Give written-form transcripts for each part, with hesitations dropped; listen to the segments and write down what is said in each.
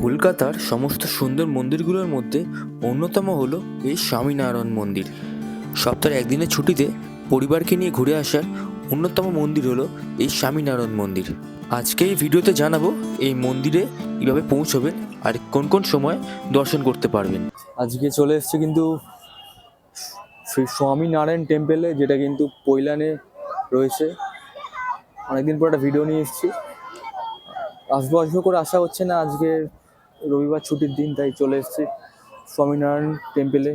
কলকাতার সমস্ত সুন্দর মন্দিরগুলোর মধ্যে অন্যতম হলো এই স্বামীনারায়ণ মন্দির। সপ্তাহের একদিনের ছুটিতে পরিবারকে নিয়ে ঘুরে আসার অন্যতম মন্দির হলো এই স্বামীনারায়ণ মন্দির। আজকে এই ভিডিওতে জানাবো এই মন্দিরে কীভাবে পৌঁছবেন আর কোন কোন সময় দর্শন করতে পারবেন। আজকে চলে এসেছি কিন্তু শ্রী স্বামীনারায়ণ টেম্পেলে, যেটা কিন্তু পৈলানে রয়েছে। অনেকদিন পর একটা ভিডিও নিয়ে এসেছি। আসবো আসবো করে আসা হচ্ছে না, আজকে রবিবার ছুটির দিন, তাই চলে এসেছি স্বামীনারায়ণ টেম্পেলে।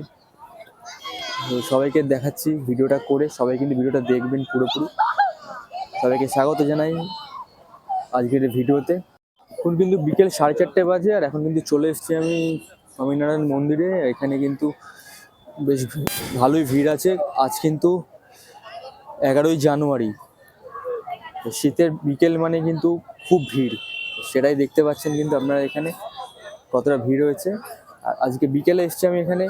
সবাইকে দেখাচ্ছি ভিডিওটা করে, সবাই কিন্তু ভিডিওটা দেখবেন পুরোপুরি। সবাইকে স্বাগত জানাই আজকের ভিডিওতে। এখন কিন্তু বিকেল 4:30 বাজে, আর এখন কিন্তু চলে এসেছি আমি স্বামীনারায়ণ মন্দিরে। এখানে কিন্তু বেশ ভালোই ভিড় আছে। আজ কিন্তু 11ই জানুয়ারি, শীতের বিকেল মানে কিন্তু খুব ভিড়, সেটাই দেখতে পাচ্ছেন কিন্তু আপনারা এখানে কতটা ভিড় হয়েছে। আর আজকে বিকেলে এসেছি আমি এখানে,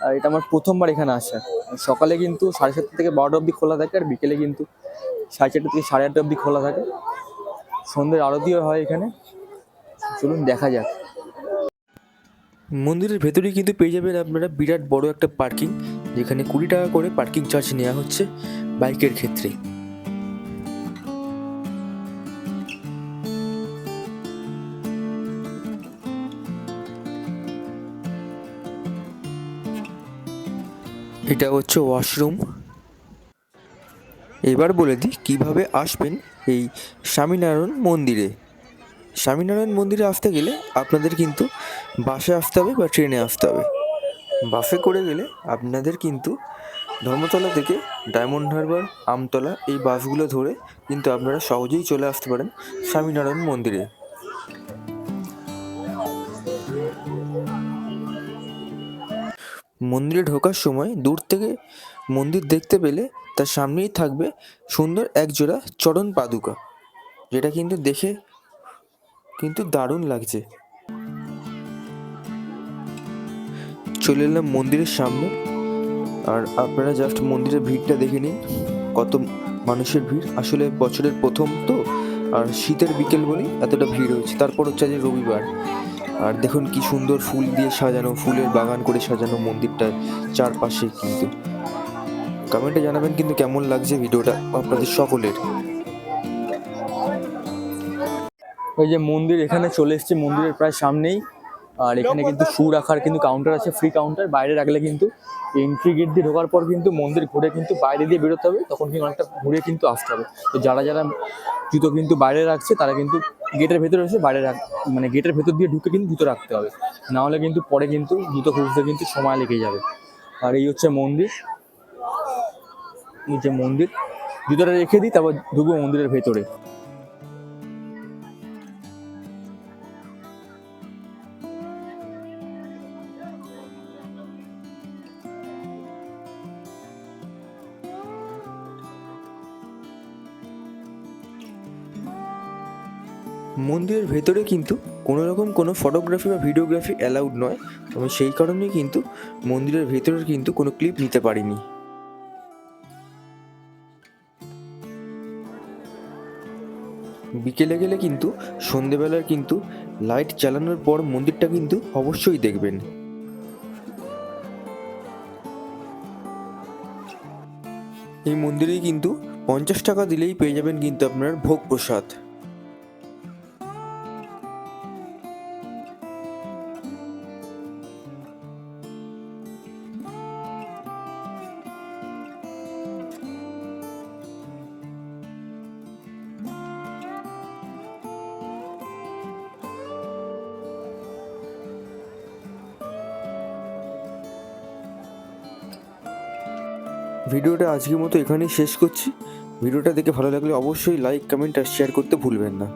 আর এটা আমার প্রথমবার এখানে আসা। সকালে কিন্তু 7:30 থেকে 12টা অবধি খোলা থাকে, আর বিকেলে কিন্তু 4:30 থেকে 8:30 অবধি খোলা থাকে। সন্ধ্যের আরতিও হয় এখানে। চলুন দেখা যাক। মন্দিরের ভেতরেই কিন্তু পেয়ে যাবেন আপনারা বিরাট বড় একটা পার্কিং, যেখানে 20 টাকা করে পার্কিং চার্জ নেওয়া হচ্ছে বাইকের ক্ষেত্রে। এটা হচ্ছে ওয়াশরুম। এবার বলে দিই কীভাবে আসবেন এই স্বামীনারায়ণ মন্দিরে। স্বামীনারায়ণ মন্দিরে আসতে গেলে আপনাদের কিন্তু বাসে আসতে হবে বা ট্রেনে আসতে হবে। বাসে করে গেলে আপনাদের কিন্তু ধর্মতলা থেকে ডায়মন্ড হারবার, আমতলা এই বাসগুলো ধরে কিন্তু আপনারা সহজেই চলে আসতে পারেন স্বামীনারায়ণ মন্দিরে। মন্দিরে ঢোকার সময় দূর থেকে মন্দির দেখতে পেলে তার সামনেই থাকবে সুন্দর একজোড়া চরণ পাদুকা, যেটা কিন্তু দেখে কিন্তু দারুণ লাগছে। চলে এলাম মন্দিরের সামনে, আর আপনারা জাস্ট মন্দিরের ভিড়টা দেখে নিন, কত মানুষের ভিড়। আসলে বছরের প্রথম তো, আর শীতের বিকেল বলেই এতটা ভিড় হয়েছে। তারপর হচ্ছে যে রবিবার, আর দেখুন কি সুন্দর ফুল দিয়ে সাজানো, ফুলের বাগান করে সাজানো মন্দিরটার চারপাশে। কিন্তু কমেন্টে জানাবেন কিন্তু কেমন লাগছে ভিডিওটা আপনাদের সকলের। ওই যে মন্দির, এখানে চলে এসেছি মন্দিরের প্রায় সামনেই। আর এখানে কিন্তু শু রাখার কিন্তু কাউন্টার আছে, ফ্রি কাউন্টার। বাইরে রাখলে কিন্তু এন্ট্রি গেট দিয়ে ঢোকার পর কিন্তু মন্দির ঘুরে কিন্তু বাইরে দিয়ে বেরোতে হবে, তখন কিন্তু অনেকটা ঘুরে কিন্তু আসতে হবে। তো যারা যারা জুতো কিন্তু বাইরে রাখছে, তারা কিন্তু গেটের ভেতরে এসে বাইরে মানে গেটের ভেতর দিয়ে ঢুকে কিন্তু জুতো রাখতে হবে, না হলে কিন্তু পরে কিন্তু জুতো খুঁজতে কিন্তু সময় লেগে যাবে। আর এই হচ্ছে মন্দির, এই যে মন্দির। জুতোটা রেখে দিই, তারপর ঢুকবো মন্দিরের ভেতরে। মন্দিরের ভেতরে কিন্তু কোনো রকম কোনো ফটোগ্রাফি বা ভিডিওগ্রাফি অ্যালাউড নয়। আমি সেই কারণেই কিন্তু মন্দিরের ভেতরের কিন্তু কোনো ক্লিপ নিতে পারিনি। বিকেলে গেলে কিন্তু সন্ধেবেলার কিন্তু লাইট জ্বালানোর পর মন্দিরটা কিন্তু অবশ্যই দেখবেন। এই মন্দিরেই কিন্তু 50 টাকা দিলেই পেয়ে যাবেন কিন্তু আপনার ভোগ প্রসাদ। ভিডিওটা আজকের মতো এখানেই শেষ করছি। ভিডিওটা দেখে ভালো লাগলে অবশ্যই লাইক, কমেন্ট আর শেয়ার করতে ভুলবেন না।